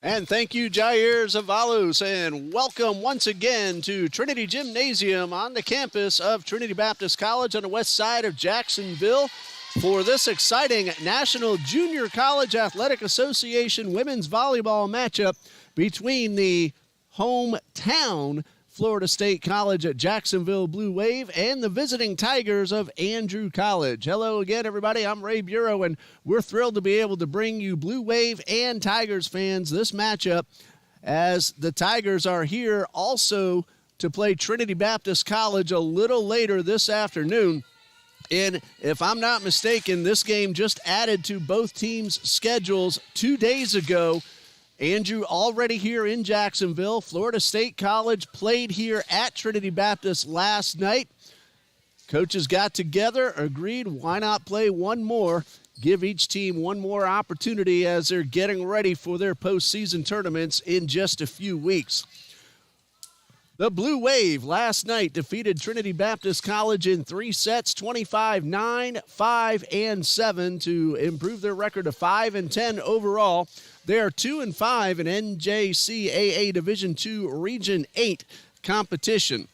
And thank you, Jair Zavalos, and welcome once again to Trinity Gymnasium on the campus of Trinity Baptist College on the west side of Jacksonville for this exciting National Junior College Athletic Association women's volleyball matchup between the hometown Florida State College at Jacksonville Blue Wave and the visiting Tigers of Andrew College. Hello again, everybody. I'm Ray Bureau, and we're thrilled to be able to bring you Blue Wave and Tigers fans this matchup as the Tigers are here also to play Trinity Baptist College a little later this afternoon. And if I'm not mistaken, this game just added to both teams' schedules 2 days ago. Andrew already here in Jacksonville. Florida State College played here at Trinity Baptist last night. Coaches got together, agreed, why not play one more, give each team one more opportunity as they're getting ready for their postseason tournaments in just a few weeks. The Blue Wave last night defeated Trinity Baptist College in 3 sets, 25-9, 5-7 to improve their record to 5-10 overall. They are 2-5 in NJCAA Division II Region 8 competition.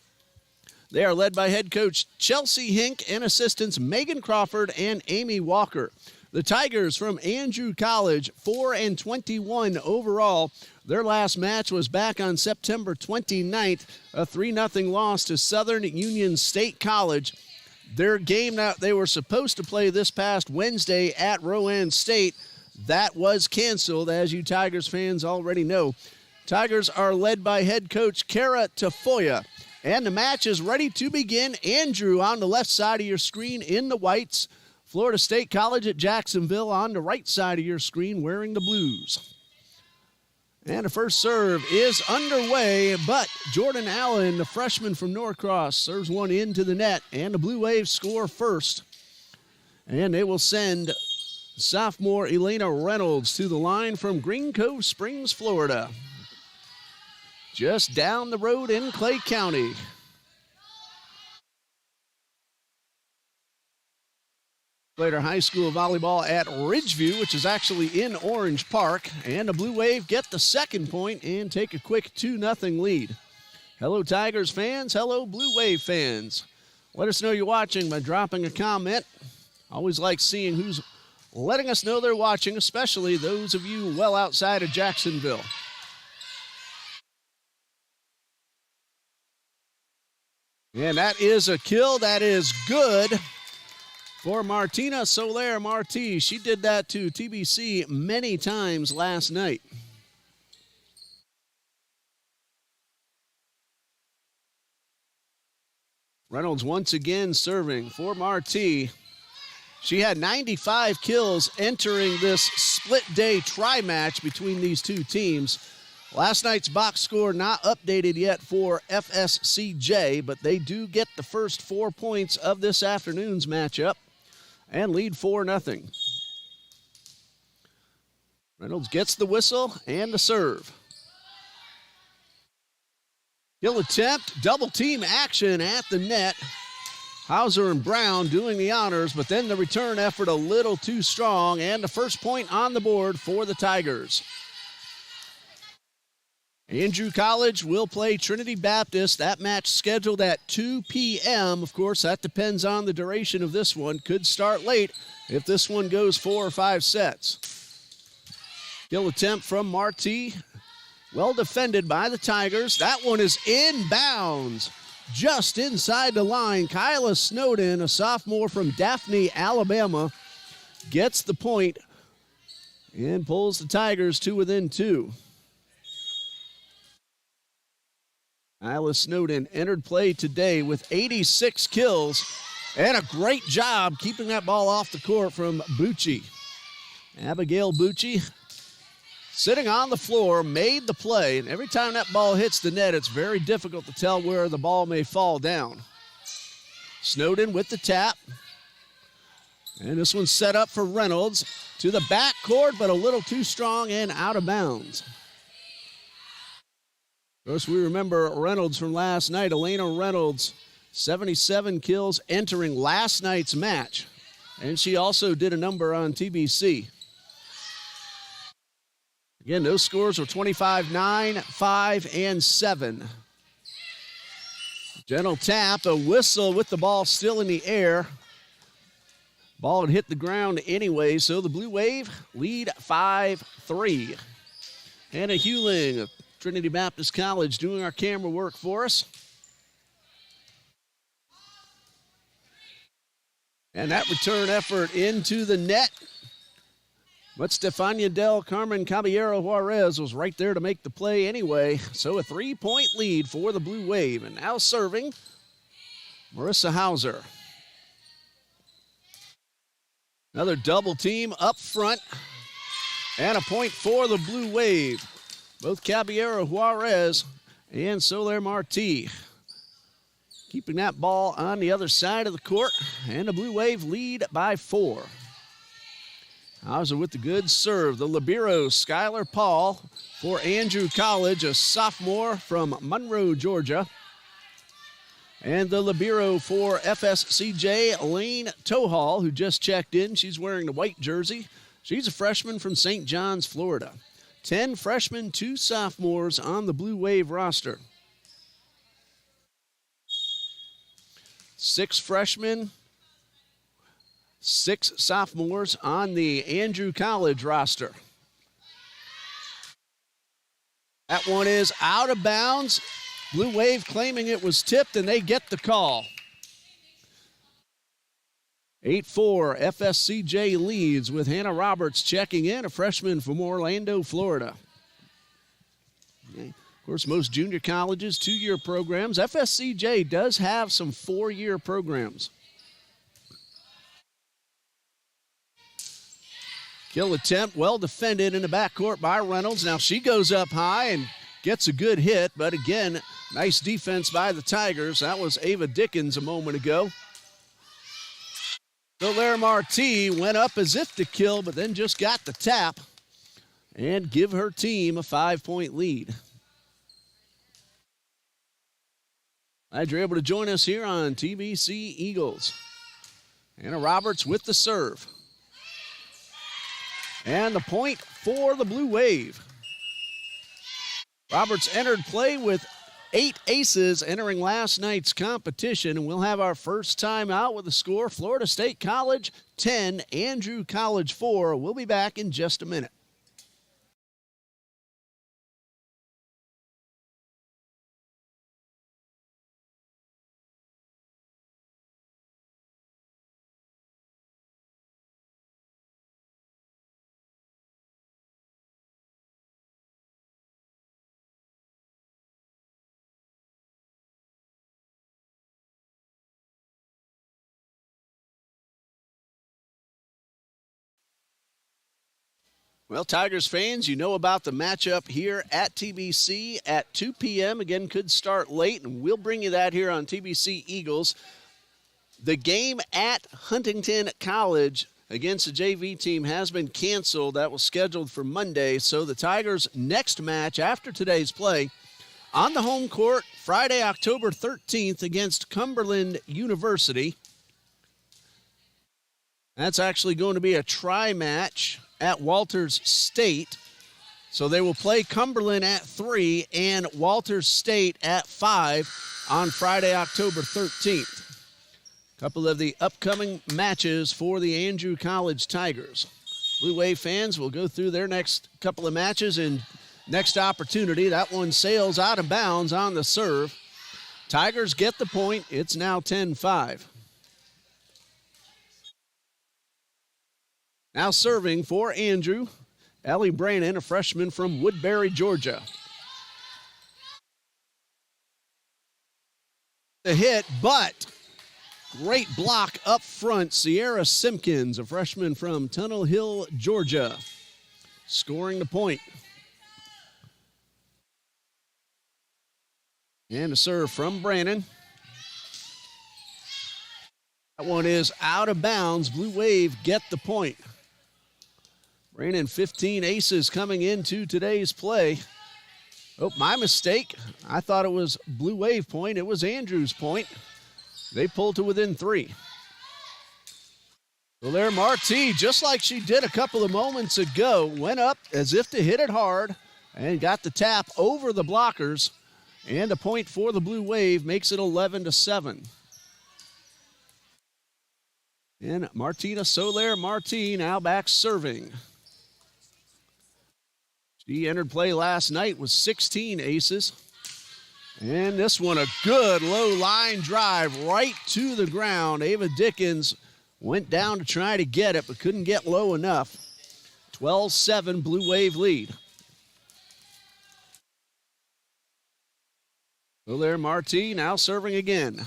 They are led by head coach Chelsea Hink and assistants Megan Crawford and Amy Walker. The Tigers from Andrew College, 4-21 overall. Their last match was back on September 29th, a 3-0 loss to Southern Union State College. Their game that they were supposed to play this past Wednesday at Rowan State, that was canceled, as you Tigers fans already know. Tigers are led by head coach Kara Tafoya, and the match is ready to begin. Andrew on the left side of your screen in the whites. Florida State College at Jacksonville on the right side of your screen wearing the blues. And the first serve is underway, but Jordan Allen, the freshman from Norcross, serves one into the net, and the Blue Waves score first. And they will send sophomore Elena Reynolds to the line from Green Cove Springs, Florida, just down the road in Clay County. Later high school volleyball at Ridgeview, which is actually in Orange Park, and the Blue Wave get the second point and take a quick 2-0 lead. Hello, Tigers fans. Hello, Blue Wave fans. Let us know you're watching by dropping a comment. Always like seeing who's letting us know they're watching, especially those of you well outside of Jacksonville. And that is a kill. That is good for Martina Soler Marti. She did that to TBC many times last night. Reynolds once again serving for Marti. She had 95 kills entering this split-day tri-match between these two teams. Last night's box score not updated yet for FSCJ, but they do get the first 4 points of this afternoon's matchup and lead 4-0. Reynolds gets the whistle and the serve. Kill attempt, double team action at the net. Hauser and Brown doing the honors, but then the return effort a little too strong, and the first point on the board for the Tigers. Andrew College will play Trinity Baptist. That match scheduled at 2 p.m. Of course, that depends on the duration of this one. Could start late if this one goes 4 or 5 sets. Kill attempt from Marti. Well defended by the Tigers. That one is inbounds. Just inside the line, Kyla Snowden, a sophomore from Daphne, Alabama, gets the point and pulls the Tigers to within 2. Kyla Snowden entered play today with 86 kills and a great job keeping that ball off the court from Bucci. Abigail Bucci, sitting on the floor, made the play, and every time that ball hits the net, it's very difficult to tell where the ball may fall down. Snowden with the tap, and this one's set up for Reynolds to the backcourt, but a little too strong and out of bounds. Of course, we remember Reynolds from last night. Elena Reynolds, 77 kills entering last night's match, and she also did a number on TBC. Again, those scores were 25-9, 5, and 7. Gentle tap, a whistle with the ball still in the air. Ball had hit the ground anyway, so the Blue Wave lead 5-3. Hannah Hewling of Trinity Baptist College doing our camera work for us. And that return effort into the net. But Stefania Del Carmen Caballero Juarez was right there to make the play anyway. So a 3-point lead for the Blue Wave. And now serving Marissa Hauser. Another double team up front. And a point for the Blue Wave. Both Caballero Juarez and Soler Marti keeping that ball on the other side of the court. And the Blue Wave lead by 4. Hauser with the good serve. The libero, Skylar Paul for Andrew College, a sophomore from Monroe, Georgia. And the libero for FSCJ, Lane Tohall, who just checked in. She's wearing the white jersey. She's a freshman from St. John's, Florida. 10 freshmen, 2 sophomores on the Blue Wave roster. 6 freshmen, 6 sophomores on the Andrew College roster. That one is out of bounds. Blue Wave claiming it was tipped, and they get the call. 8-4, FSCJ leads with Hannah Roberts checking in, a freshman from Orlando, Florida. Okay. Of course, most junior colleges, 2-year programs. FSCJ does have some 4-year programs. Kill attempt, well defended in the backcourt by Reynolds. Now she goes up high and gets a good hit, but again, nice defense by the Tigers. That was Ava Dickens a moment ago. Soler Marti went up as if to kill, but then just got the tap and give her team a 5-point lead. Glad you're able to join us here on TBC Eagles. Hannah Roberts with the serve. And the point for the Blue Wave. Roberts entered play with 8 aces entering last night's competition, and we'll have our first time out with the score. Florida State College 10, Andrew College 4. We'll be back in just a minute. Well, Tigers fans, you know about the matchup here at TBC at 2 p.m. Again, could start late, and we'll bring you that here on TBC Eagles. The game at Huntington College against the JV team has been canceled. That was scheduled for Monday. So the Tigers' next match after today's play on the home court Friday, October 13th against Cumberland University. That's actually going to be a tri-match at Walters State. So they will play Cumberland at 3 and Walters State at 5 on Friday, October 13th. A couple of the upcoming matches for the Andrew College Tigers. Blue Wave fans will go through their next couple of matches in next opportunity. That one sails out of bounds on the serve. Tigers get the point. It's now 10-5. Now serving for Andrew, Ellie Brannon, a freshman from Woodbury, Georgia. The hit, but great block up front. Sierra Simpkins, a freshman from Tunnel Hill, Georgia, scoring the point. And a serve from Brannon. That one is out of bounds. Blue Wave get the point. Brannon, 15 aces coming into today's play. Oh, my mistake. I thought it was Blue Wave point. It was Andrew's point. They pulled to within 3. Well, there Marti, just like she did a couple of moments ago, went up as if to hit it hard and got the tap over the blockers. And a point for the Blue Wave makes it 11-7. And Martina Soler-Marti now back serving. She entered play last night with 16 aces. And this one, a good low line drive right to the ground. Ava Dickens went down to try to get it, but couldn't get low enough. 12-7 Blue Wave lead. Soler-Marti now serving again.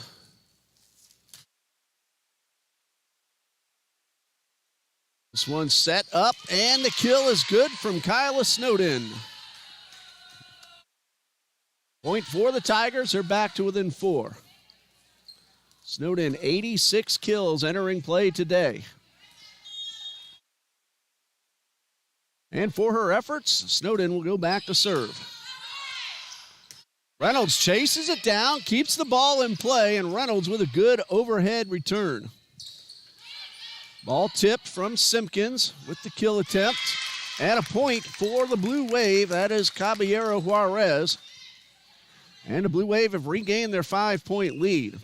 This one set up, and the kill is good from Kyla Snowden. Point for the Tigers. They're back to within 4. Snowden, 86 kills entering play today. And for her efforts, Snowden will go back to serve. Reynolds chases it down, keeps the ball in play, and Reynolds with a good overhead return. Ball tipped from Simpkins with the kill attempt. And a point for the Blue Wave. That is Caballero Juarez. And the Blue Wave have regained their 5-point lead.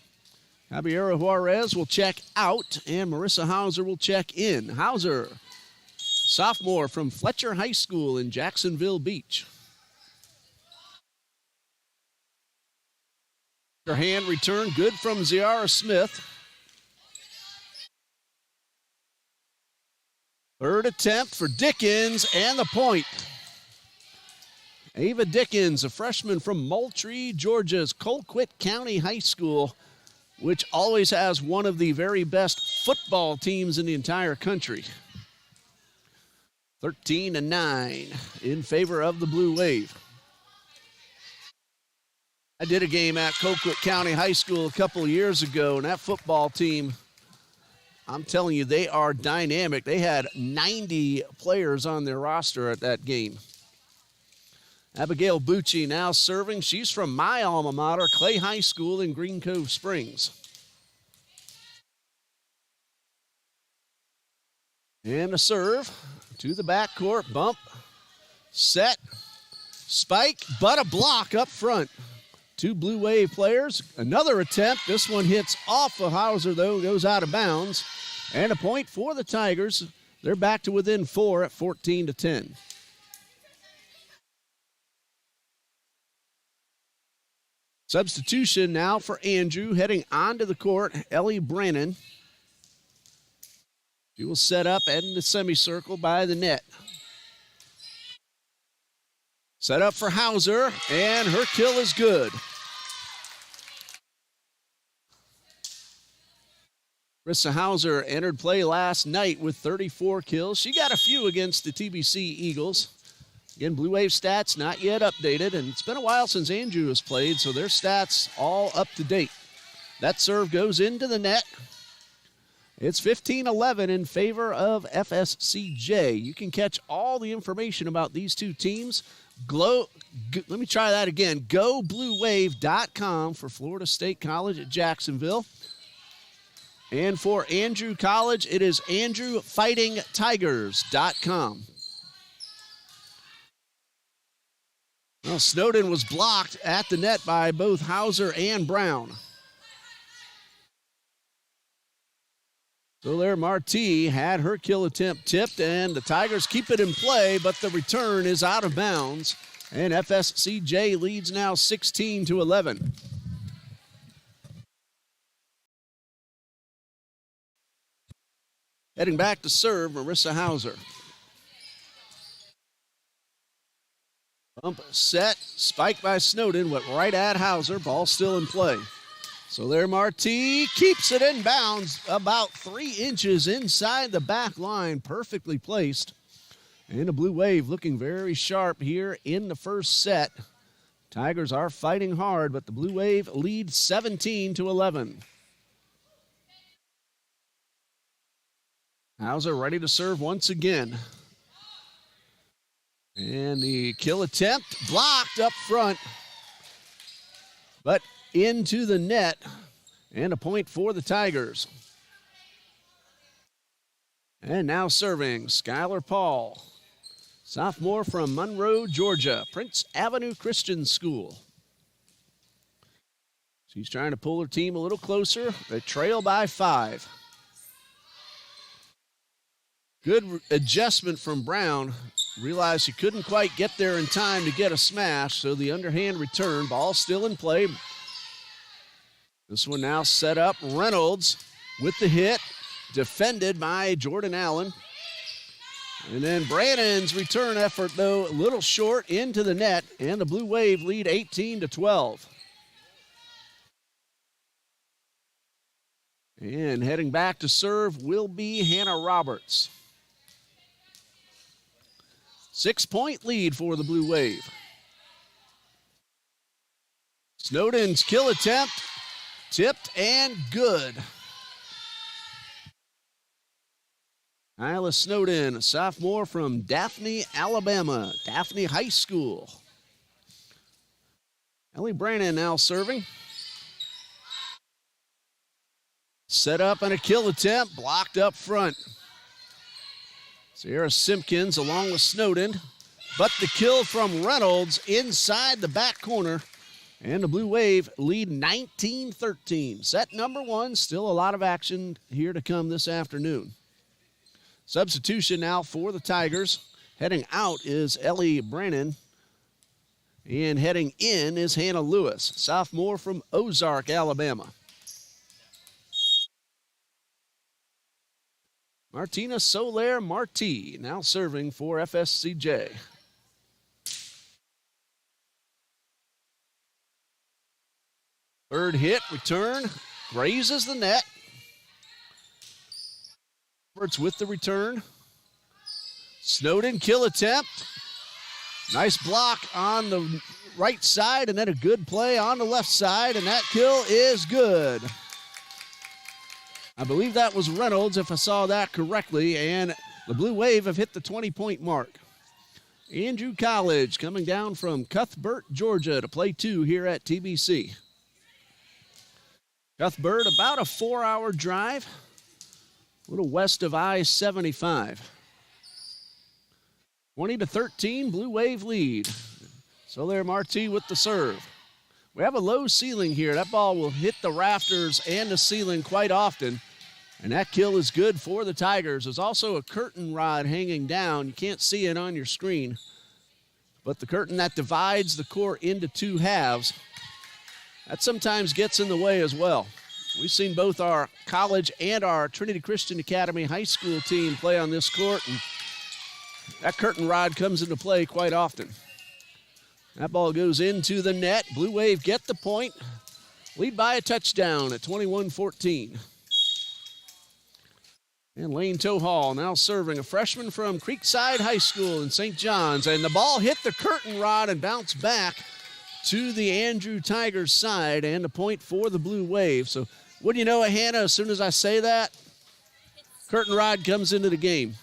Caballero Juarez will check out, and Marissa Hauser will check in. Hauser, sophomore from Fletcher High School in Jacksonville Beach. Her hand return, good from Ziara Smith. Third attempt for Dickens, and the point. Ava Dickens, a freshman from Moultrie, Georgia's Colquitt County High School, which always has one of the very best football teams in the entire country. 13-9 in favor of the Blue Wave. I did a game at Colquitt County High School a couple of years ago, and that football team, I'm telling you, they are dynamic. They had 90 players on their roster at that game. Abigail Bucci now serving. She's from my alma mater, Clay High School in Green Cove Springs. And a serve to the backcourt. Bump, set, spike, but a block up front. 2 Blue Wave players. Another attempt. This one hits off of Hauser, though, goes out of bounds. And a point for the Tigers. They're back to within 4 at 14-10. Substitution now for Andrew. Heading onto the court, Ellie Brannon. She will set up in the semicircle by the net. Set up for Hauser, and her kill is good. Marissa Hauser entered play last night with 34 kills. She got a few against the TBC Eagles. Again, Blue Wave stats not yet updated, and it's been a while since Andrew has played, so their stats all up to date. That serve goes into the net. It's 15-11 in favor of FSCJ. You can catch all the information about these two teams. Let me try that again. GoBlueWave.com for Florida State College at Jacksonville. And for Andrew College, it is AndrewFightingTigers.com. Well, Snowden was blocked at the net by both Hauser and Brown. Soler-Marti had her kill attempt tipped, and the Tigers keep it in play, but the return is out of bounds. And FSCJ leads now 16-11. Heading back to serve, Marissa Hauser. Bump set, spike by Snowden, went right at Hauser, ball still in play. Soler-Marti keeps it in bounds about 3 inches inside the back line, perfectly placed. And the Blue Wave looking very sharp here in the first set. Tigers are fighting hard, but the Blue Wave leads 17-11. Hauser ready to serve once again. And the kill attempt blocked up front, but into the net, and a point for the Tigers. And now serving, Skylar Paul, sophomore from Monroe, Georgia, Prince Avenue Christian School. She's trying to pull her team a little closer. They trail by 5. Good adjustment from Brown. Realized she couldn't quite get there in time to get a smash, so the underhand return. Ball still in play. This one now set up. Reynolds with the hit. Defended by Jordan Allen. And then Brannon's return effort, though, a little short into the net, and the Blue Wave lead 18-12. And heading back to serve will be Hannah Roberts. 6-point lead for the Blue Wave. Snowden's kill attempt, tipped and good. Isla Snowden, a sophomore from Daphne, Alabama, Daphne High School. Ellie Brannon now serving. Set up and a kill attempt, blocked up front. Sierra Simpkins along with Snowden, but the kill from Reynolds inside the back corner, and the Blue Wave lead 19-13. Set number 1, still a lot of action here to come this afternoon. Substitution now for the Tigers. Heading out is Ellie Brannon, and heading in is Hannah Lewis, sophomore from Ozark, Alabama. Martina Soler Marti now serving for FSCJ. Third hit, return, grazes the net. Roberts with the return. Snowden kill attempt. Nice block on the right side, and then a good play on the left side, and that kill is good. I believe that was Reynolds, if I saw that correctly, and the Blue Wave have hit the 20-point mark. Andrew College coming down from Cuthbert, Georgia to play 2 here at TBC. Cuthbert, about a 4-hour drive, a little west of I-75. 20-13, Blue Wave lead. Soler Marti with the serve. We have a low ceiling here. That ball will hit the rafters and the ceiling quite often. And that kill is good for the Tigers. There's also a curtain rod hanging down. You can't see it on your screen. But the curtain that divides the court into 2 halves, that sometimes gets in the way as well. We've seen both our college and our Trinity Christian Academy high school team play on this court, and that curtain rod comes into play quite often. That ball goes into the net. Blue Wave get the point. Lead by a touchdown at 21-14. And Lane Tohall now serving, a freshman from Creekside High School in St. John's. And the ball hit the curtain rod and bounced back to the Andrew Tigers side, and a point for the Blue Wave. So wouldn't you know it, Hannah, as soon as I say that, curtain rod comes into the game.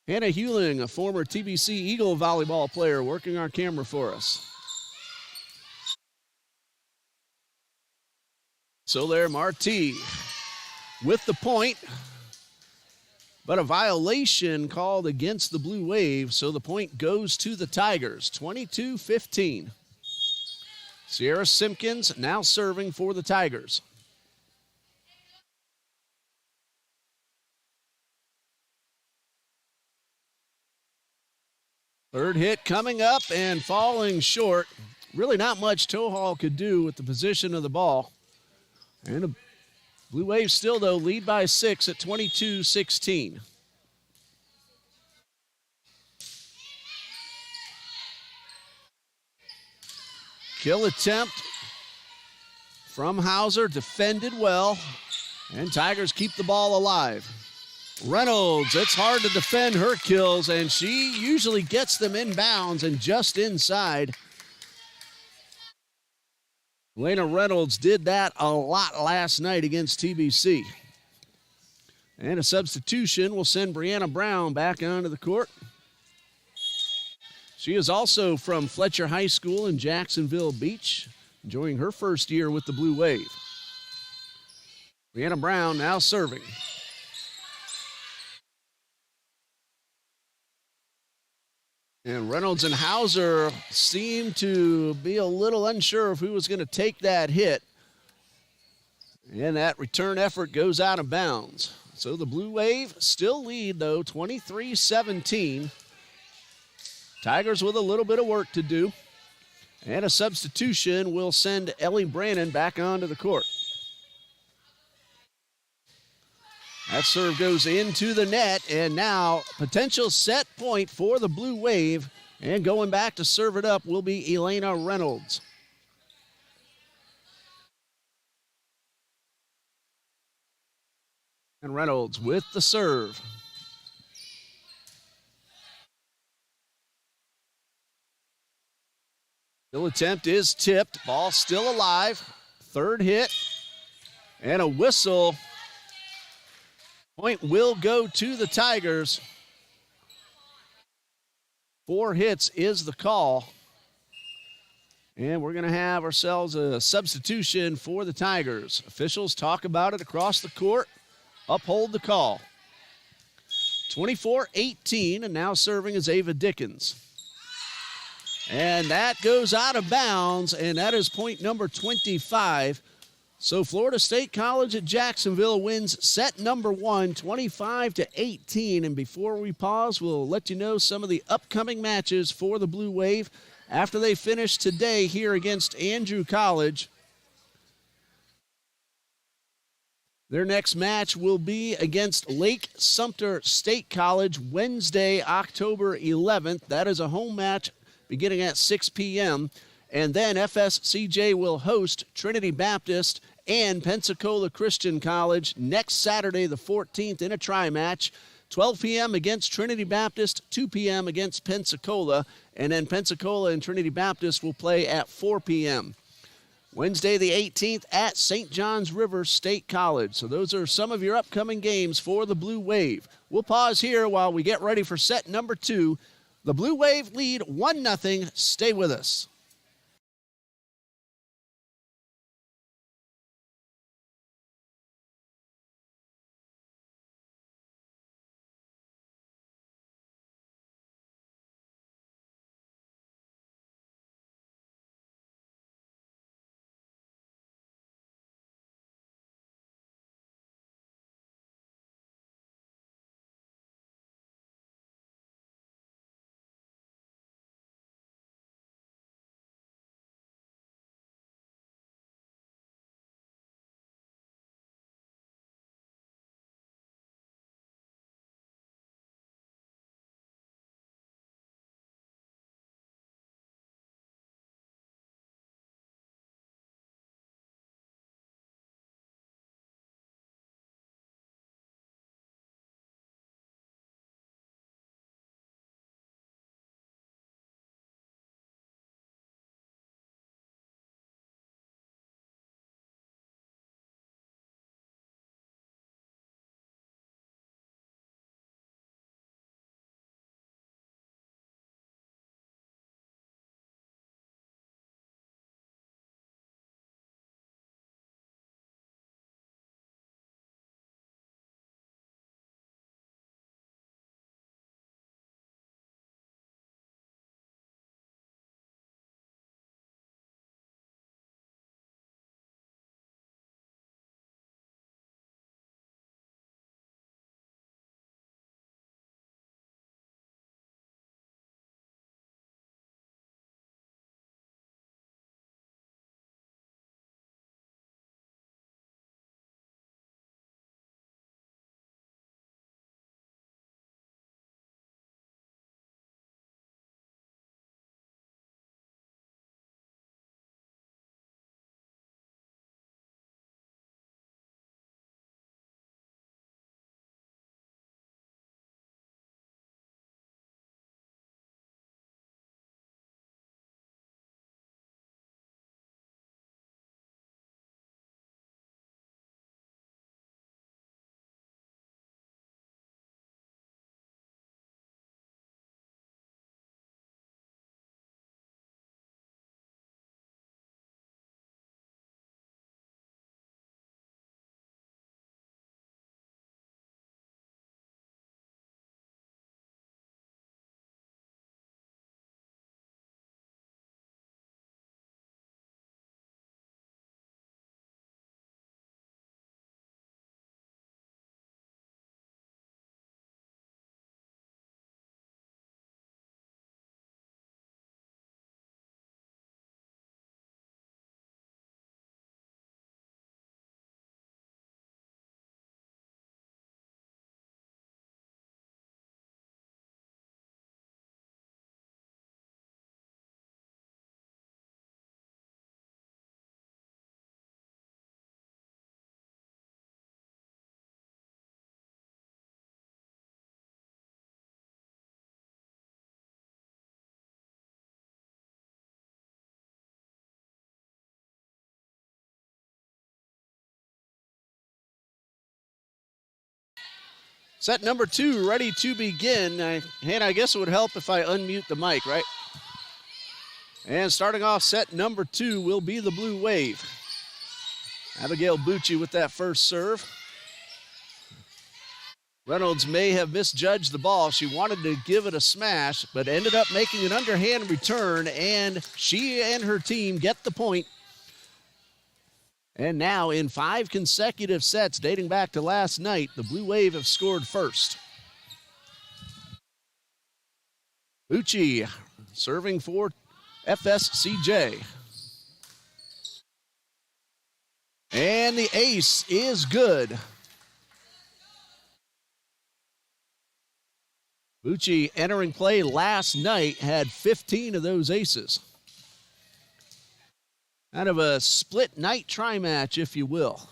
Hannah Hewling, a former TBC Eagle volleyball player, working our camera for us. Soler Marti with the point, but a violation called against the Blue Wave, so the point goes to the Tigers, 22-15. Sierra Simpkins now serving for the Tigers. Third hit coming up and falling short. Really not much Tohall could do with the position of the ball. And the Blue Wave still, though, lead by 6 at 22-16. Kill attempt from Hauser, defended well, and Tigers keep the ball alive. Reynolds, it's hard to defend her kills, and she usually gets them inbounds and just inside. Lena Reynolds did that a lot last night against TBC. And a substitution will send Brianna Brown back onto the court. She is also from Fletcher High School in Jacksonville Beach, enjoying her first year with the Blue Wave. Brianna Brown now serving. And Reynolds and Hauser seemed to be a little unsure of who was going to take that hit. And that return effort goes out of bounds. So the Blue Wave still lead, though, 23-17. Tigers with a little bit of work to do. And a substitution will send Ellie Brannon back onto the court. That serve goes into the net, and now potential set point for the Blue Wave. And going back to serve it up will be Elena Reynolds. And Reynolds with the serve. Still attempt is tipped. Ball still alive. Third hit. And a whistle. Point will go to the Tigers. 4 hits is the call. And we're going to have ourselves a substitution for the Tigers. Officials talk about it across the court. Uphold the call. 24-18, and now serving is Ava Dickens. And that goes out of bounds, and that is point number 25. So Florida State College at Jacksonville wins set number 1, 25-18. And before we pause, we'll let you know some of the upcoming matches for the Blue Wave after they finish today here against Andrew College. Their next match will be against Lake Sumter State College Wednesday, October 11th. That is a home match beginning at 6 p.m. And then FSCJ will host Trinity Baptist and Pensacola Christian College next Saturday, the 14th, in a tri-match. 12 p.m. against Trinity Baptist, 2 p.m. against Pensacola, and then Pensacola and Trinity Baptist will play at 4 p.m. Wednesday the 18th at St. John's River State College. So those are some of your upcoming games for the Blue Wave. We'll pause here while we get ready for set number 2. The Blue Wave lead 1-0. Stay with us. Set number 2 ready to begin. I guess it would help if I unmute the mic, right? And starting off set number 2 will be the Blue Wave. Abigail Bucci with that first serve. Reynolds may have misjudged the ball. She wanted to give it a smash, but ended up making an underhand return, and she and her team get the point. And now in 5 consecutive sets dating back to last night, the Blue Wave have scored first. Bucci serving for FSCJ. And the ace is good. Bucci entering play last night had 15 of those aces. Kind of a split night tri-match, if you will.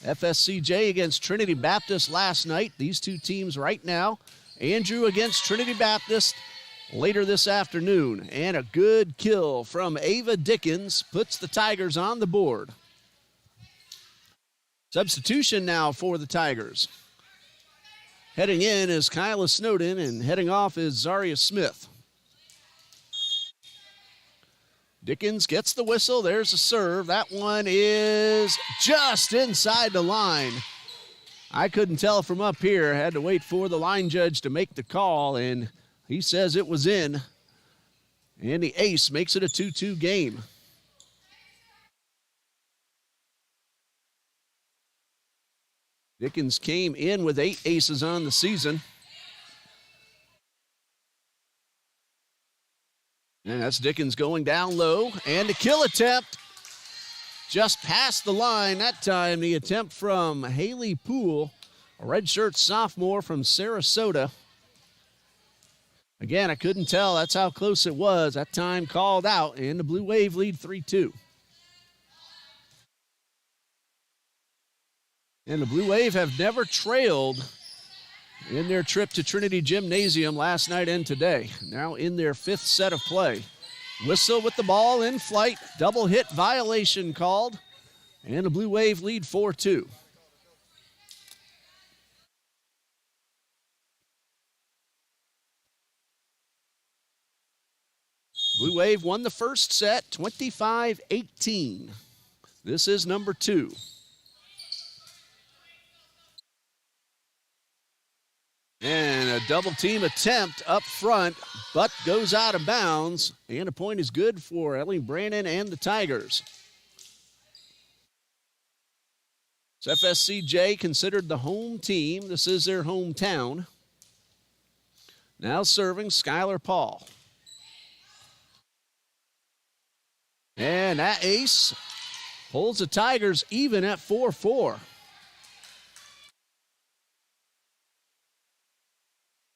FSCJ against Trinity Baptist last night. These two teams right now. Andrew against Trinity Baptist later this afternoon. And a good kill from Ava Dickens puts the Tigers on the board. Substitution now for the Tigers. Heading in is Kyla Snowden, and heading off is Zaria Smith. Dickens gets the whistle. There's a serve. That one is just inside the line. I couldn't tell from up here. I had to wait for the line judge to make the call, and he says it was in. And the ace makes it a 2-2 game. Dickens came in with 8 aces on the season. And that's Dickens going down low. And a kill attempt just past the line. That time the attempt from Haley Poole, a redshirt sophomore from Sarasota. Again, I couldn't tell. That's how close it was. That time called out, and the Blue Wave lead 3-2. And the Blue Wave have never trailed in their trip to Trinity Gymnasium last night and today. Now in their 5th set of play. Whistle with the ball in flight. Double hit violation called. And the Blue Wave lead 4-2. Blue Wave won the first set, 25-18. This is number 2. And a double team attempt up front, but goes out of bounds. And a point is good for Ellie Brannon and the Tigers. It's FSCJ considered the home team. This is their hometown. Now serving Skylar Paul. And that ace holds the Tigers even at 4-4.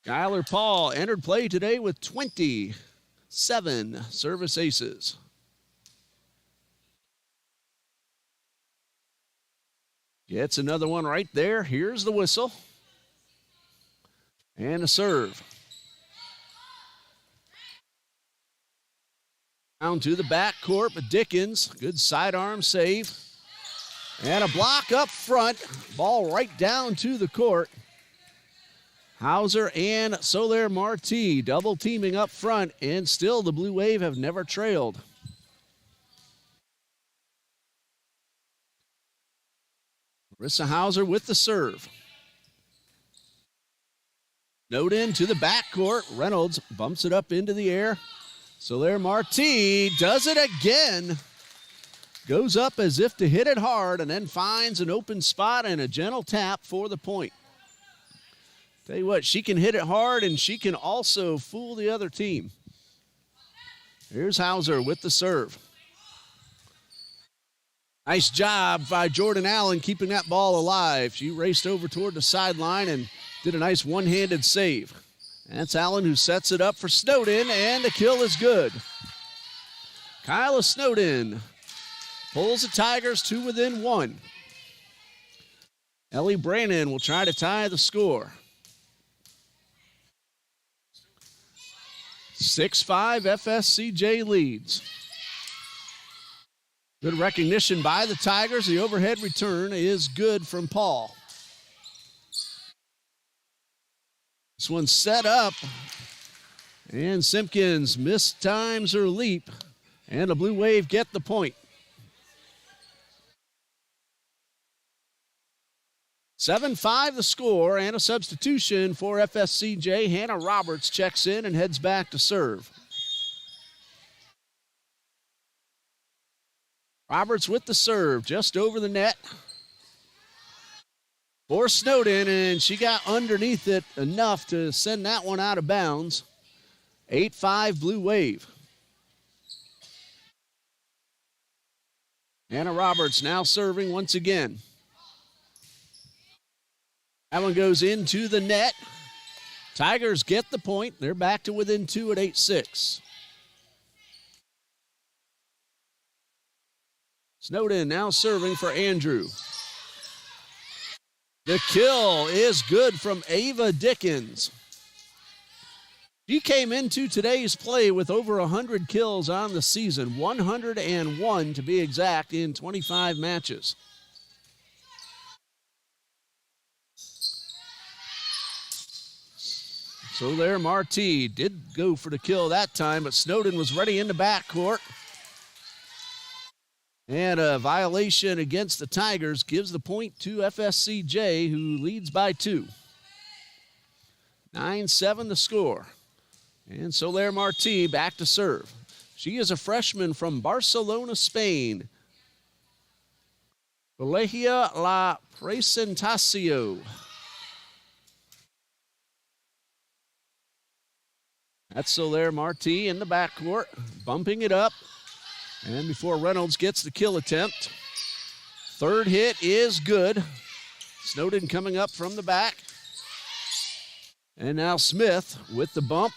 Skylar Paul entered play today with 27 service aces. Gets another one right there. Here's the whistle. And a serve. Down to the backcourt, but Dickens, good sidearm save. And a block up front. Ball right down to the court. Hauser and Soler Marti double teaming up front, and still the Blue Wave have never trailed. Marissa Hauser with the serve. Snowden to the backcourt. Reynolds bumps it up into the air. Soler Marti does it again. Goes up as if to hit it hard and then finds an open spot and a gentle tap for the point. Tell you what, she can hit it hard, and she can also fool the other team. Here's Hauser with the serve. Nice job by Jordan Allen keeping that ball alive. She raced over toward the sideline and did a nice one-handed save. That's Allen who sets it up for Snowden, and the kill is good. Kyla Snowden pulls the Tigers to within 1. Ellie Brannon will try to tie the score. 6-5 FSCJ leads. Good recognition by the Tigers. The overhead return is good from Paul. This one's set up. And Simpkins mistimes her leap. And the Blue Wave get the point. 7-5 the score, and a substitution for FSCJ. Hannah Roberts checks in and heads back to serve. Roberts with the serve, just over the net for Snowden, and she got underneath it enough to send that one out of bounds. 8-5 Blue Wave. Hannah Roberts now serving once again. That one goes into the net. Tigers get the point. They're back to within 2 at 8-6. Snowden now serving for Andrew. The kill is good from Ava Dickens. She came into today's play with over 100 kills on the season, 101 to be exact in 25 matches. So there, Marti did go for the kill that time, but Snowden was ready in the backcourt. And a violation against the Tigers gives the point to FSCJ, who leads by 2. 9-7 the score. And so there, Marti back to serve. She is a freshman from Barcelona, Spain. Colegio La Presentacio. That's so there, Marti in the backcourt, bumping it up. And before Reynolds gets the kill attempt, third hit is good. Snowden coming up from the back. And now Smith with the bump.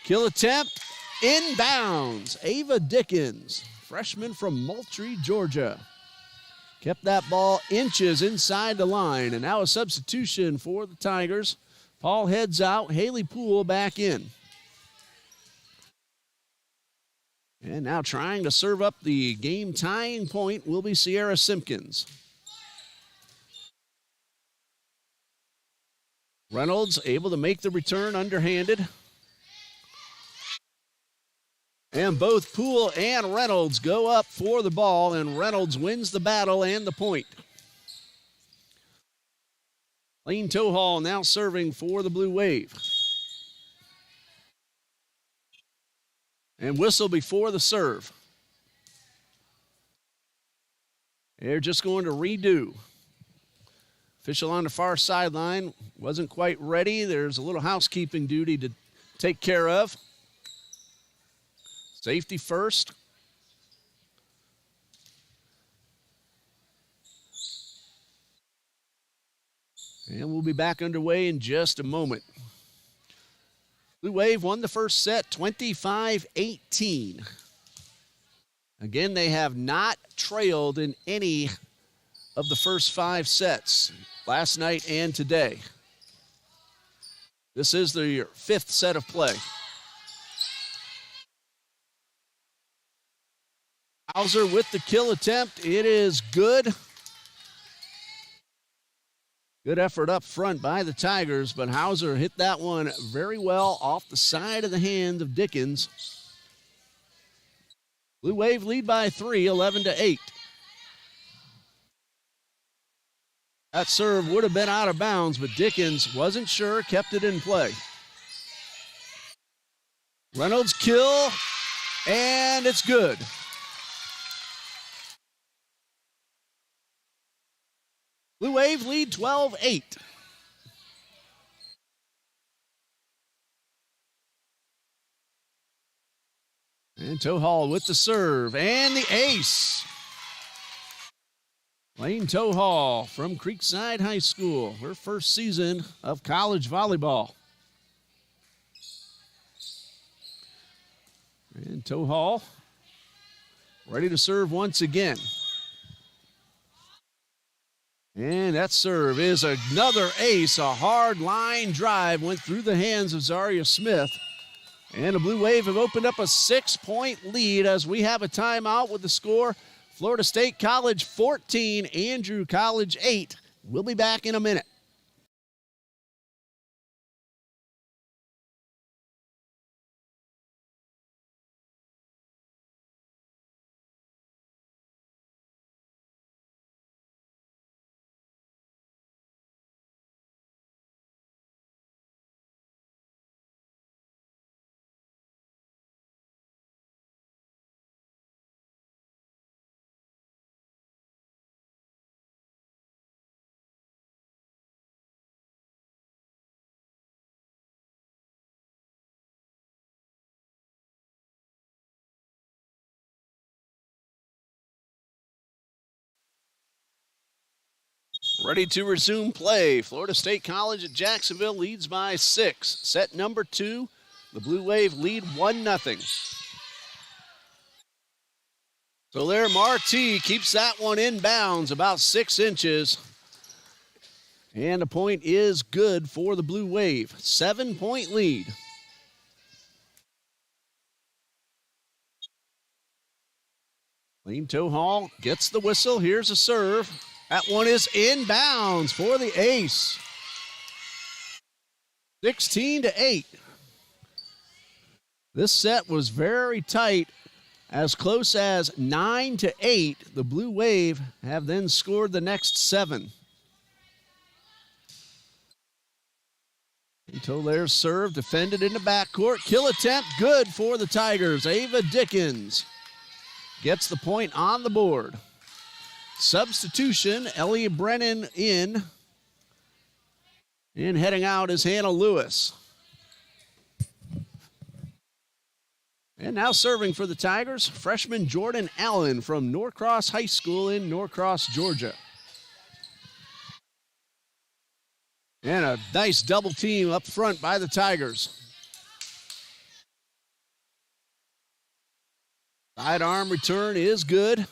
Kill attempt, inbounds. Ava Dickens, freshman from Moultrie, Georgia. Kept that ball inches inside the line. And now a substitution for the Tigers. Paul heads out, Haley Poole back in. And now trying to serve up the game-tying point will be Sierra Simpkins. Reynolds able to make the return underhanded. And both Poole and Reynolds go up for the ball, and Reynolds wins the battle and the point. Lane Tohall now serving for the Blue Wave. And whistle before the serve. They're just going to redo. Official on the far sideline wasn't quite ready. There's a little housekeeping duty to take care of. Safety first. And we'll be back underway in just a moment. Blue Wave won the first set 25-18. Again, they have not trailed in any of the first 5 sets, last night and today. This is their 5th set of play. Hauser with the kill attempt. It is good. Good effort up front by the Tigers, but Hauser hit that one very well off the side of the hand of Dickens. Blue Wave lead by 3, 11-8. That serve would have been out of bounds, but Dickens wasn't sure, kept it in play. Reynolds kill, and it's good. Blue Wave lead 12-8. And Tohall with the serve and the ace. Lane Tohall from Creekside High School, her first season of college volleyball. And Tohall ready to serve once again. And that serve is another ace. A hard line drive went through the hands of Zaria Smith. And the Blue Wave have opened up a 6-point lead as we have a timeout with the score. Florida State College 14, Andrew College 8. We'll be back in a minute. Ready to resume play. Florida State College at Jacksonville leads by 6. Set number 2. The Blue Wave lead 1-0. So there, Marti keeps that one in bounds, about 6 inches. And the point is good for the Blue Wave. 7-point lead. Lane Tohall gets the whistle. Here's a serve. That one is inbounds for the ace. 16-8. This set was very tight, as close as 9-8. The Blue Wave have then scored the next 7. Tolaire's serve defended in the backcourt. Kill attempt good for the Tigers. Ava Dickens gets the point on the board. Substitution, Ellie Brennan in. And heading out is Hannah Lewis. And now serving for the Tigers, freshman Jordan Allen from Norcross High School in Norcross, Georgia. And a nice double team up front by the Tigers. Sidearm return is good.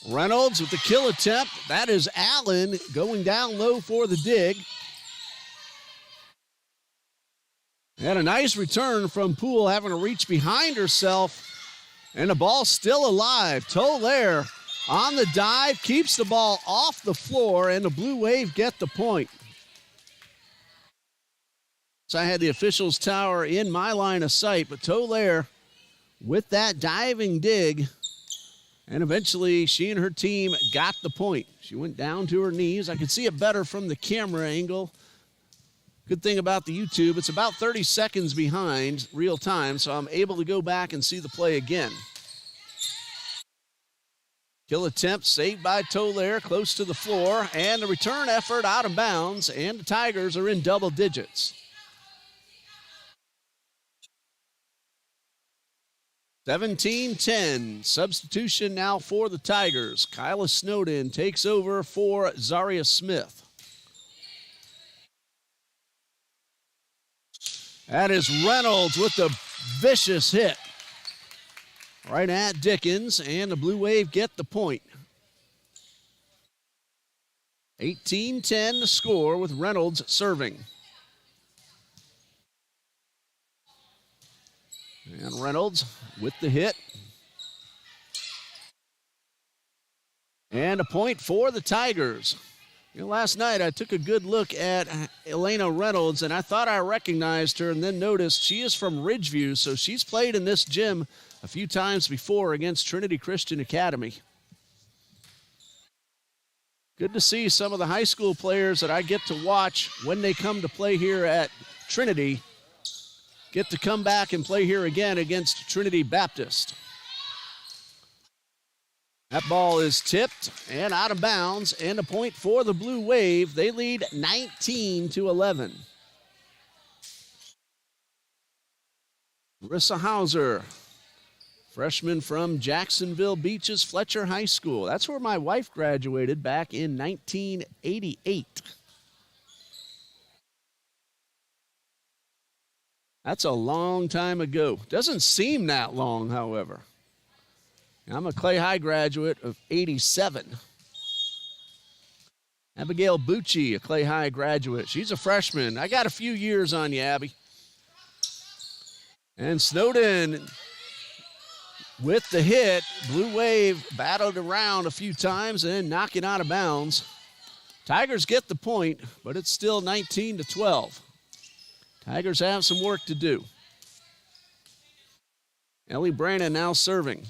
Reynolds with the kill attempt. That is Allen going down low for the dig. And a nice return from Poole, having to reach behind herself. And the ball still alive. Tolaire on the dive, keeps the ball off the floor, and the Blue Wave get the point. So I had the officials' tower in my line of sight, but Tolaire with that diving dig, and eventually she and her team got the point. She went down to her knees. I could see it better from the camera angle. Good thing about the YouTube, it's about 30 seconds behind real time, so I'm able to go back and see the play again. Kill attempt saved by Tolaire, close to the floor, and the return effort out of bounds, and the Tigers are in double digits. 17-10, substitution now for the Tigers. Kyla Snowden takes over for Zaria Smith. That is Reynolds with the vicious hit right at Dickens, and the Blue Wave get the point. 18-10 to score with Reynolds serving. And Reynolds with the hit. And a point for the Tigers. You know, last night I took a good look at Elena Reynolds, and I thought I recognized her, and then noticed she is from Ridgeview, so she's played in this gym a few times before against Trinity Christian Academy. Good to see some of the high school players that I get to watch when they come to play here at Trinity get to come back and play here again against Trinity Baptist. That ball is tipped and out of bounds, and a point for the Blue Wave. They lead 19-11. Marissa Hauser, freshman from Jacksonville Beaches Fletcher High School. That's where my wife graduated back in 1988. That's a long time ago. Doesn't seem that long, however. I'm a Clay High graduate of 87. Abigail Bucci, a Clay High graduate. She's a freshman. I got a few years on you, Abby. And Snowden with the hit. Blue Wave battled around a few times and then knock it out of bounds. Tigers get the point, but it's still 19-12. Tigers have some work to do. Ellie Brannon now serving.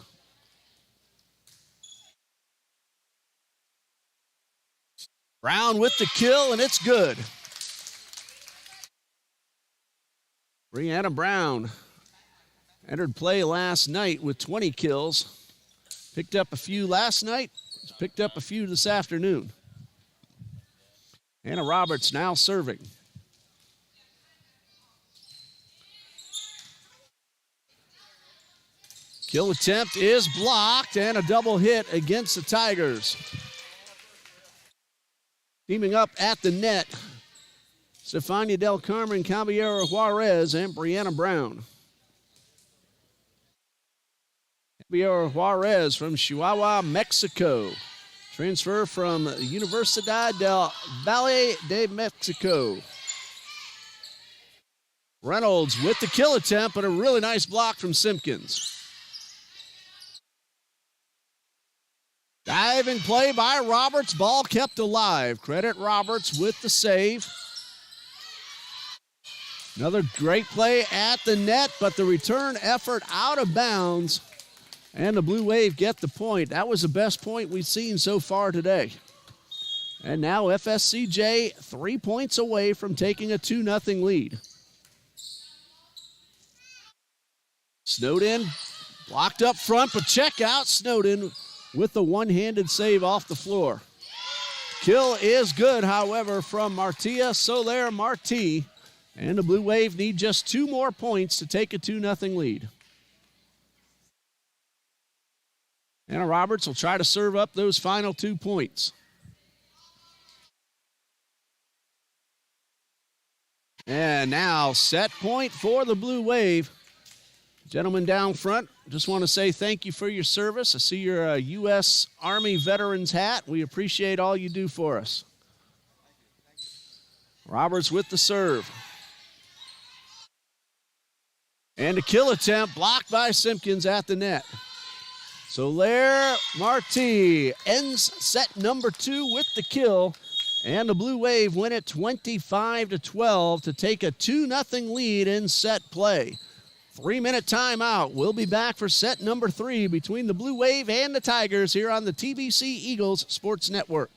Brown with the kill, and it's good. Brianna Brown entered play last night with 20 kills. Picked up a few last night, picked up a few this afternoon. Anna Roberts now serving. Kill attempt is blocked, and a double hit against the Tigers. Teaming up at the net, Stefania Del Carmen Caballero Juarez and Brianna Brown. Caballero Juarez from Chihuahua, Mexico. Transfer from Universidad del Valle de Mexico. Reynolds with the kill attempt, but a really nice block from Simpkins. Diving play by Roberts. Ball kept alive. Credit Roberts with the save. Another great play at the net, but the return effort out of bounds. And the Blue Wave get the point. That was the best point we've seen so far today. And now FSCJ 3 points away from taking a 2-0 lead. Snowden blocked up front, but check out Snowden with the one-handed save off the floor. Kill is good, however, from Martia Soler Marti. And the Blue Wave need just 2 more points to take a 2-0 lead. Anna Roberts will try to serve up those final 2 points. And now set point for the Blue Wave. Gentlemen down front, just want to say thank you for your service. I see your U.S. Army Veterans hat. We appreciate all you do for us. Roberts with the serve. And a kill attempt blocked by Simpkins at the net. Soler Marti ends set number 2 with the kill. And the Blue Wave win it 25-12 to take a 2-0 lead in set play. 3-minute timeout. We'll be back for set number 3 between the Blue Wave and the Tigers here on the TBC Eagles Sports Network.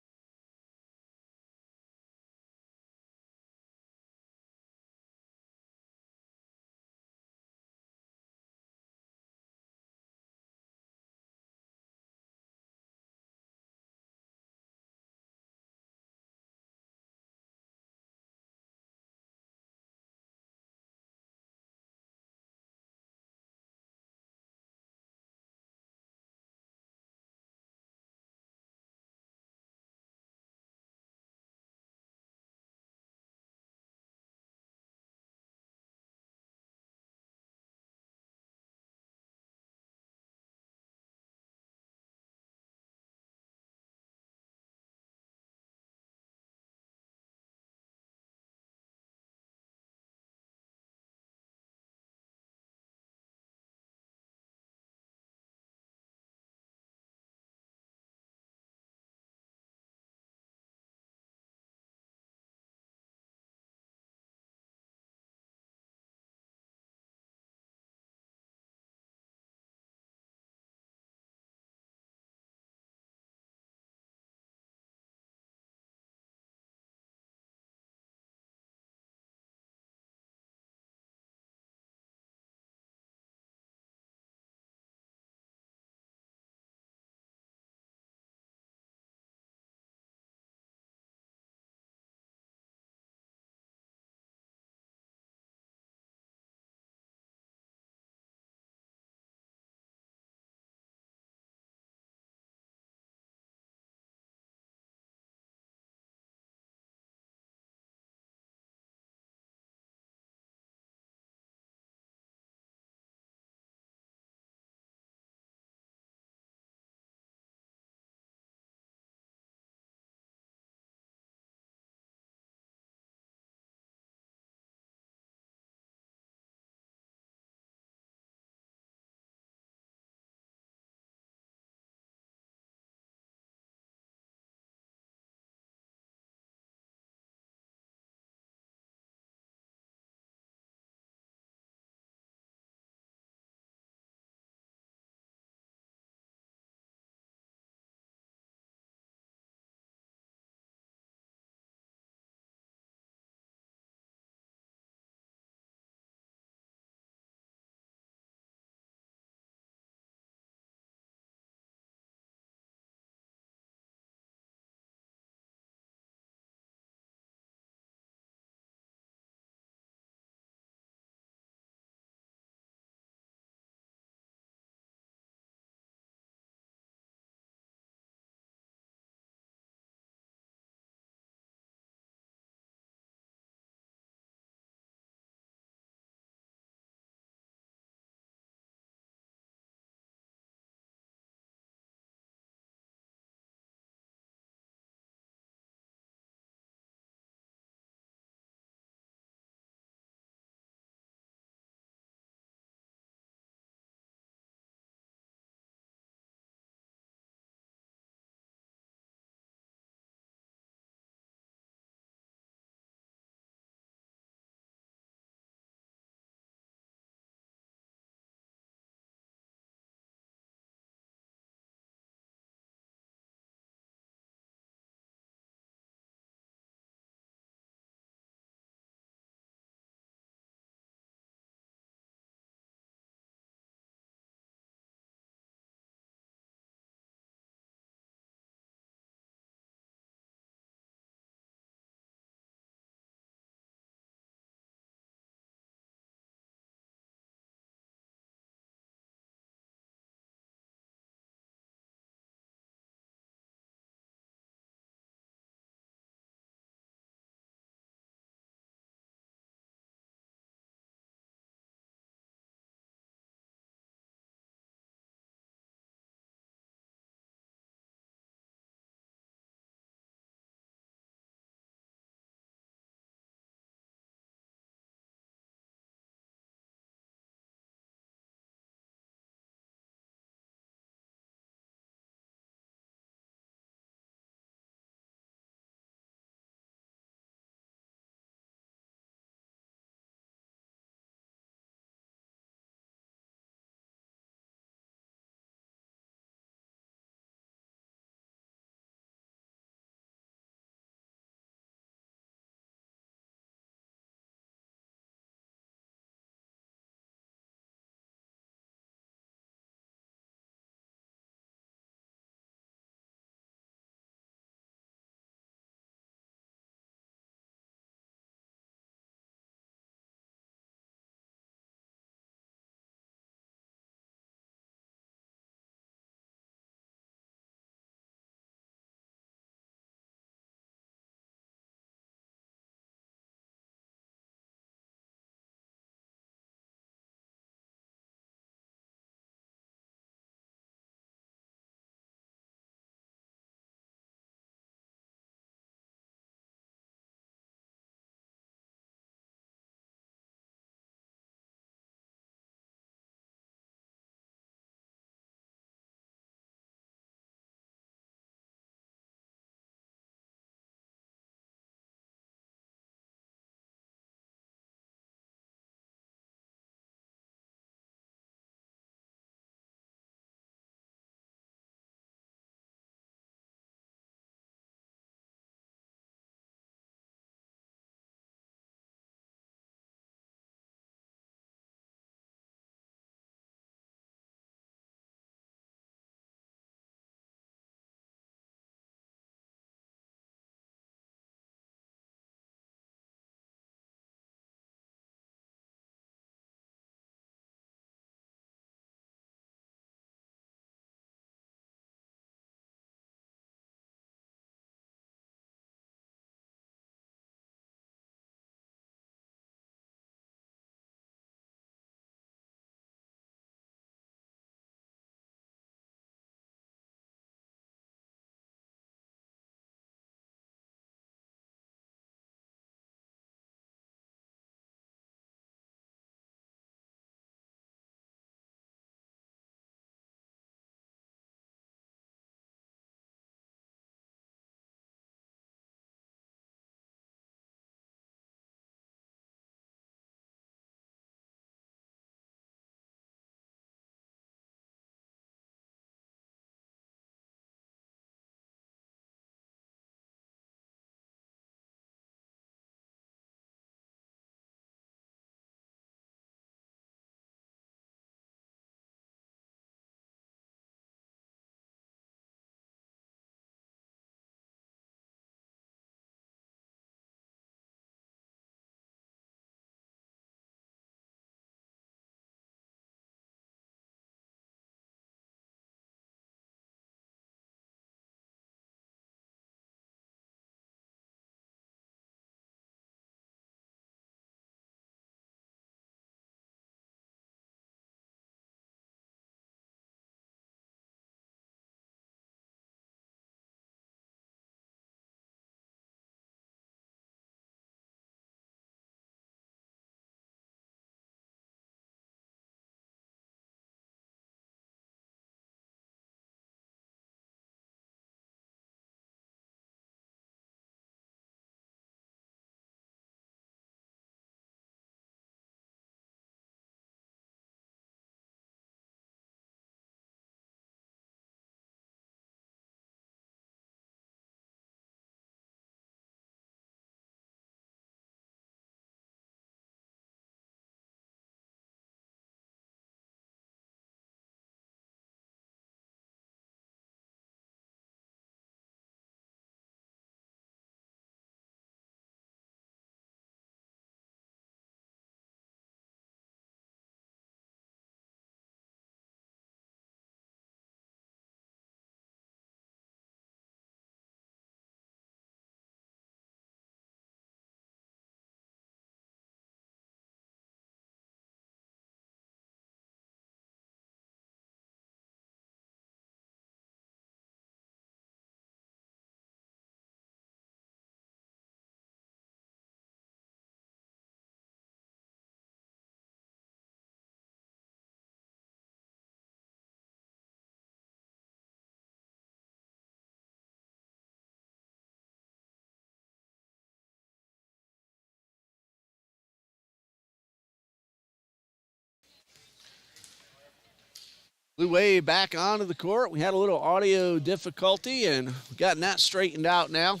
Blue Wave back onto the court. We had a little audio difficulty and we've gotten that straightened out now.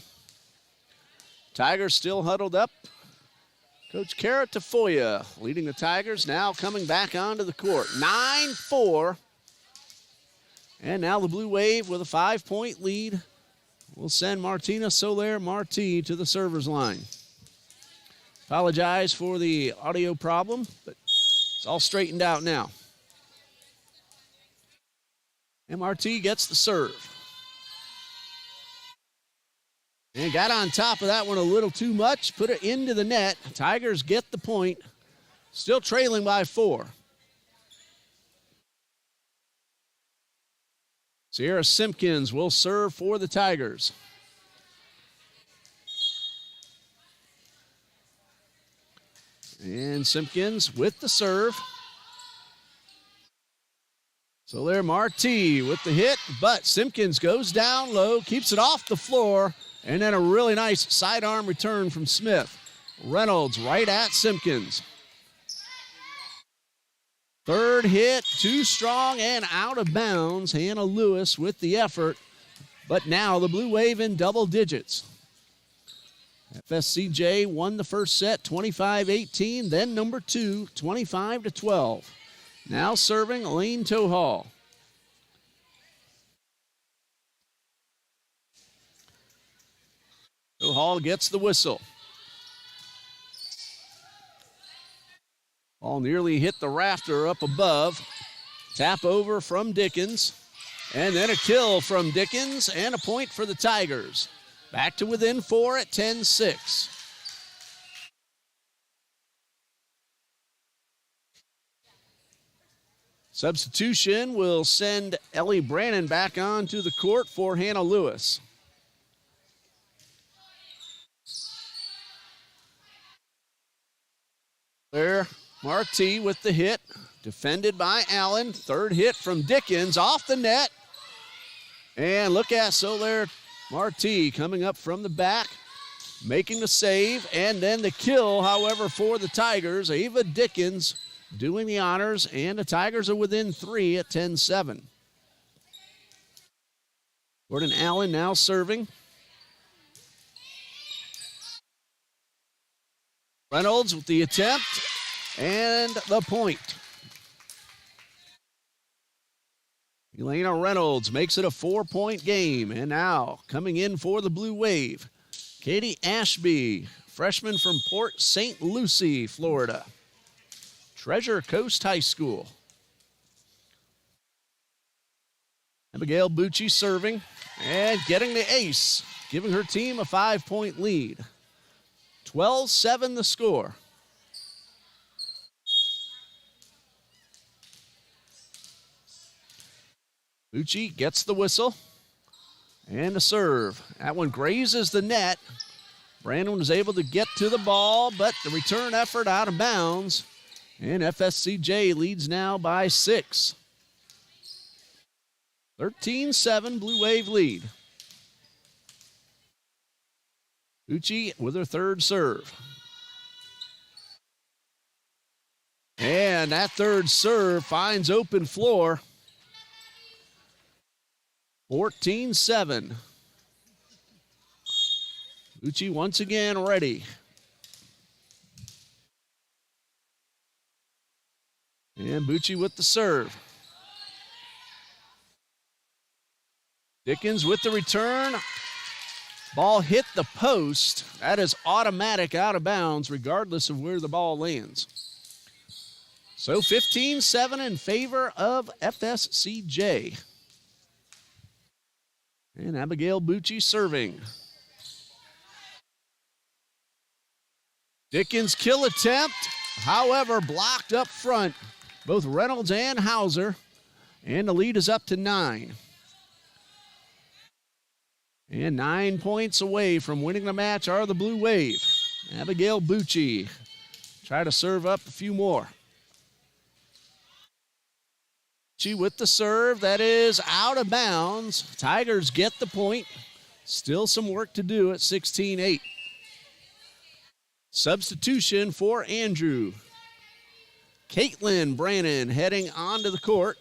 Tigers still huddled up. Coach Kara Tafoya leading the Tigers, now coming back onto the court. 9-4. And now the Blue Wave with a 5-point lead will send Martina Soler-Marti to the server's line. Apologize for the audio problem, but it's all straightened out now. And Marti gets the serve. And got on top of that one a little too much, put it into the net. Tigers get the point, still trailing by 4. Sierra Simpkins will serve for the Tigers. And Simpkins with the serve. Soler-Marti with the hit, but Simpkins goes down low, keeps it off the floor, and then a really nice sidearm return from Smith. Reynolds right at Simpkins. Third hit, too strong and out of bounds. Hannah Lewis with the effort, but now the Blue Wave in double digits. FSCJ won the first set 25-18, then number 2, 25-12. Now serving Elaine Tohall. Tohall gets the whistle. Ball nearly hit the rafter up above. Tap over from Dickens. And then a kill from Dickens and a point for the Tigers. Back to within 4 at 10-6. Substitution will send Ellie Brannon back onto the court for Hannah Lewis. There, Marti with the hit, defended by Allen. Third hit from Dickens off the net. And look at Soler-Marti coming up from the back, making the save, and then the kill, however, for the Tigers. Ava Dickens doing the honors, and the Tigers are within 3 at 10-7. Gordon Allen now serving. Reynolds with the attempt and the point. Elena Reynolds makes it a 4-point game. And now coming in for the Blue Wave, Katie Ashby, freshman from Port St. Lucie, Florida. Treasure Coast High School. Abigail Bucci serving and getting the ace, giving her team a 5-point lead. 12-7 the score. Bucci gets the whistle and a serve. That one grazes the net. Brandon was able to get to the ball, but the return effort out of bounds. And FSCJ leads now by 6. 13-7 Blue Wave lead. Bucci with her third serve. And that third serve finds open floor. 14-7. Bucci once again ready. And Bucci with the serve. Dickens with the return. Ball hit the post. That is automatic out of bounds regardless of where the ball lands. So 15-7 in favor of FSCJ. And Abigail Bucci serving. Dickens kill attempt, however, blocked up front. Both Reynolds and Hauser. And the lead is up to 9. And 9 points away from winning the match are the Blue Wave. Abigail Bucci try to serve up a few more. Bucci with the serve. That is out of bounds. Tigers get the point. Still some work to do at 16-8. Substitution for Andrew. Caitlin Brannon heading onto the court.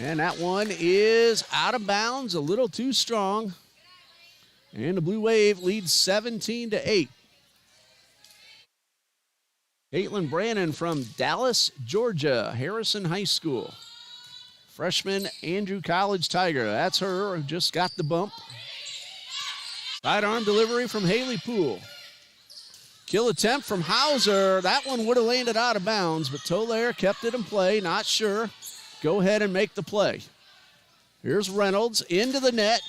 And that one is out of bounds, a little too strong. And the Blue Wave leads 17-8. Caitlin Brannon from Dallas, Georgia, Harrison High School. Freshman Andrew College Tiger. That's her, just got the bump. Sidearm delivery from Haley Poole. Kill attempt from Hauser. That one would have landed out of bounds, but Tolaire kept it in play, not sure. Go ahead and make the play. Here's Reynolds into the net.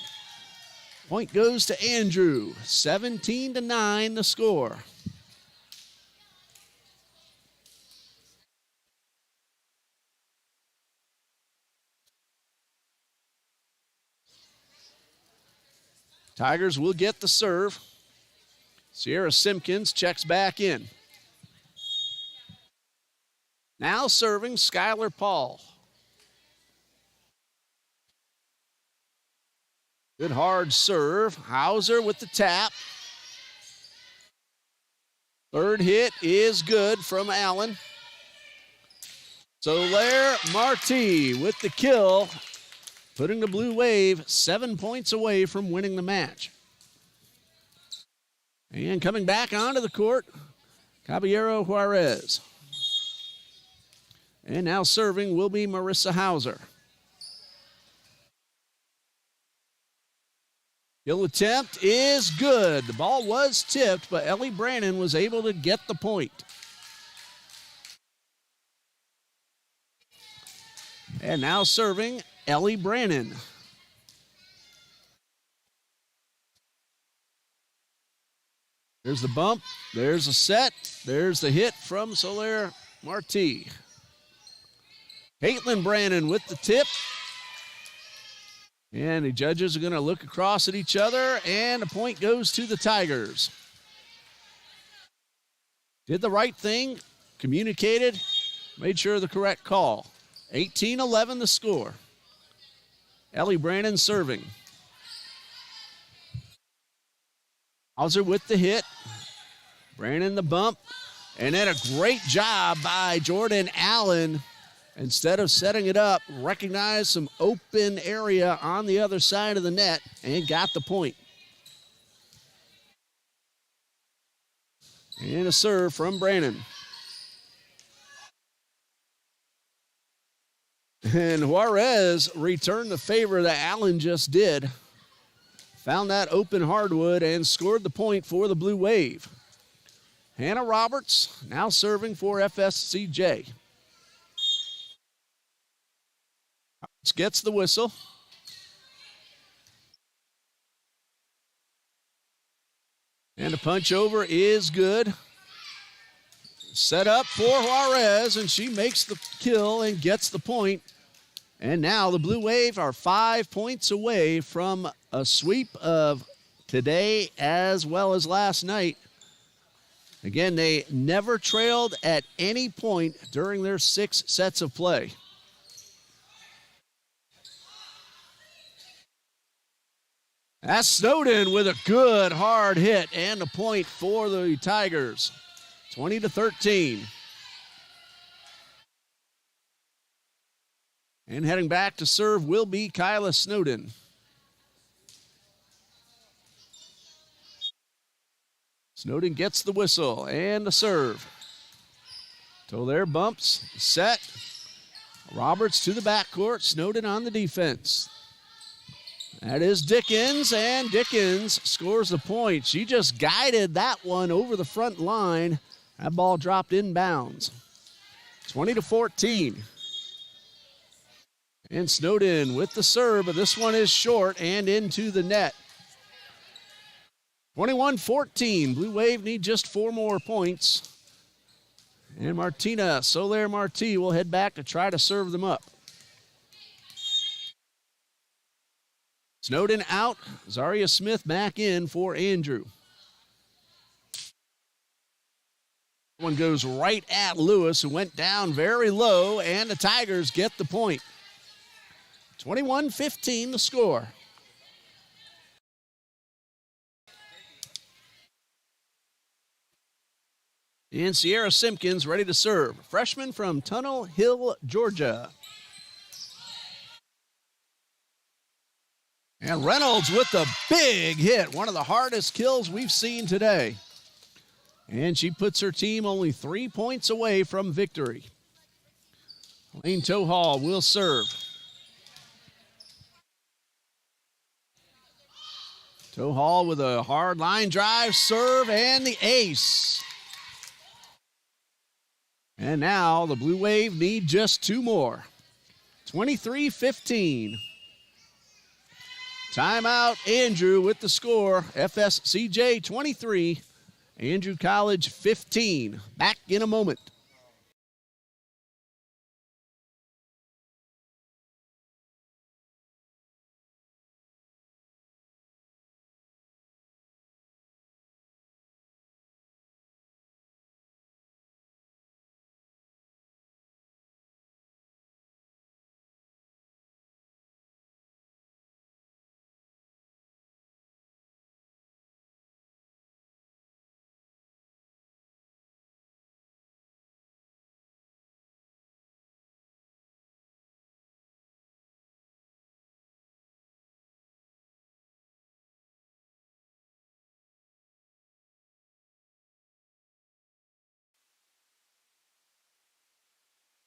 Point goes to Andrew. 17-9 the score. Tigers will get the serve. Sierra Simpkins checks back in. Now serving Skylar Paul. Good hard serve. Hauser with the tap. Third hit is good from Allen. Solaire Marti with the kill, putting the Blue Wave 7 points away from winning the match. And coming back onto the court, Caballero Juarez. And now serving will be Marissa Hauser. Kill attempt is good. The ball was tipped, but Ellie Brannon was able to get the point. And now serving Ellie Brannon. There's the bump. There's a set. There's the hit from Solaire Marti. Caitlin Brannon with the tip. And the judges are going to look across at each other, and the point goes to the Tigers. Did the right thing, communicated, made sure of the correct call. 18-11 the score. Ellie Brannon serving. Hauser with the hit. Brannon the bump. And then a great job by Jordan Allen. Instead of setting it up, recognized some open area on the other side of the net and got the point. And a serve from Brannon. And Juarez returned the favor that Allen just did. Found that open hardwood and scored the point for the Blue Wave. Hannah Roberts now serving for FSCJ. Gets the whistle. And a punch over is good. Set up for Juarez, and she makes the kill and gets the point. And now the Blue Wave are 5 points away from a sweep of today as well as last night. Again, they never trailed at any point during their 6 sets of play. That's Snowden with a good hard hit and a point for the Tigers. 20-13. And heading back to serve will be Kyla Snowden. Snowden gets the whistle and the serve. Tolaire bumps, set. Roberts to the backcourt, Snowden on the defense. That is Dickens, and Dickens scores the point. She just guided that one over the front line. That ball dropped inbounds. 20-14. And Snowden with the serve, but this one is short and into the net. 21-14. Blue Wave need just 4 more points. And Martina Solaire Marti will head back to try to serve them up. Snowden out. Zaria Smith back in for Andrew. One goes right at Lewis, who went down very low, and the Tigers get the point. 21-15 the score. And Sierra Simpkins ready to serve. Freshman from Tunnel Hill, Georgia. And Reynolds with the big hit, one of the hardest kills we've seen today. And she puts her team only 3 points away from victory. Lane Tohall will serve. Tohall with a hard line drive, serve, and the ace. And now the Blue Wave need just 2 more. 23-15. Timeout, Andrew with the score. FSCJ 23, Andrew College 15. Back in a moment.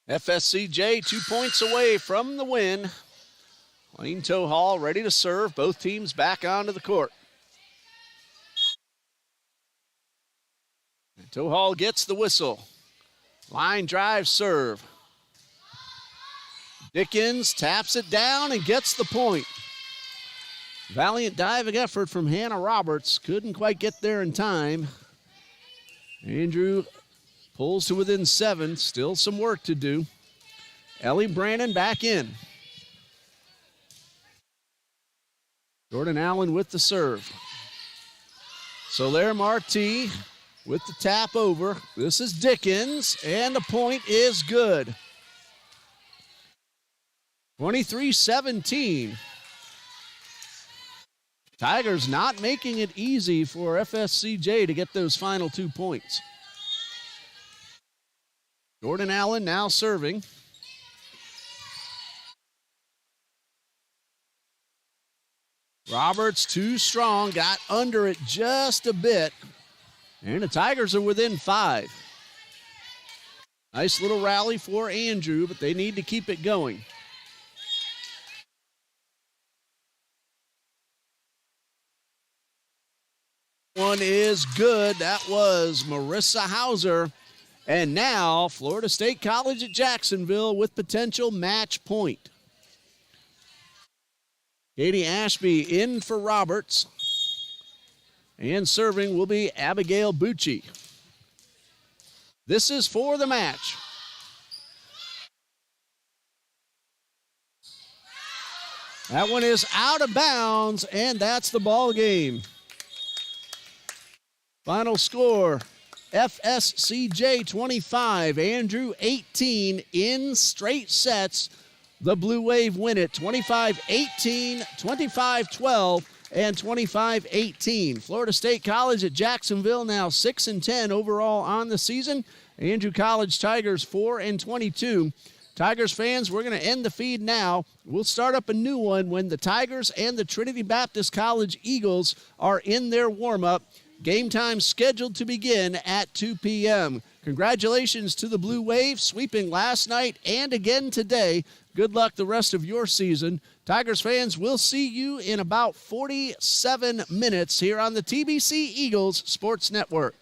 FSCJ 2 points away from the win. Lane Tohall ready to serve. Both teams back onto the court. And Tohall gets the whistle. Line drive serve. Dickens taps it down and gets the point. Valiant diving effort from Hannah Roberts. Couldn't quite get there in time. Andrew pulls to within 7. Still some work to do. Ellie Brannon back in. Jordan Allen with the serve. Soler Marti with the tap over. This is Dickens, and the point is good. 23-17. Tigers not making it easy for FSCJ to get those final 2 points. Jordan Allen now serving. Roberts too strong, got under it just a bit. And the Tigers are within 5. Nice little rally for Andrew, but they need to keep it going. One is good. That was Marissa Hauser. And now Florida State College at Jacksonville with potential match point. Katie Ashby in for Roberts. And serving will be Abigail Bucci. This is for the match. That one is out of bounds, and that's the ball game. Final score, FSCJ 25, Andrew 18 in straight sets. The Blue Wave win it 25-18, 25-12, and 25-18. Florida State College at Jacksonville now 6-10 overall on the season. Andrew College Tigers 4-22. Tigers fans, we're going to end the feed now. We'll start up a new one when the Tigers and the Trinity Baptist College Eagles are in their warm-up. Game time scheduled to begin at 2 p.m. Congratulations to the Blue Wave, sweeping last night and again today. Good luck the rest of your season. Tigers fans, we'll see you in about 47 minutes here on the TBC Eagles Sports Network.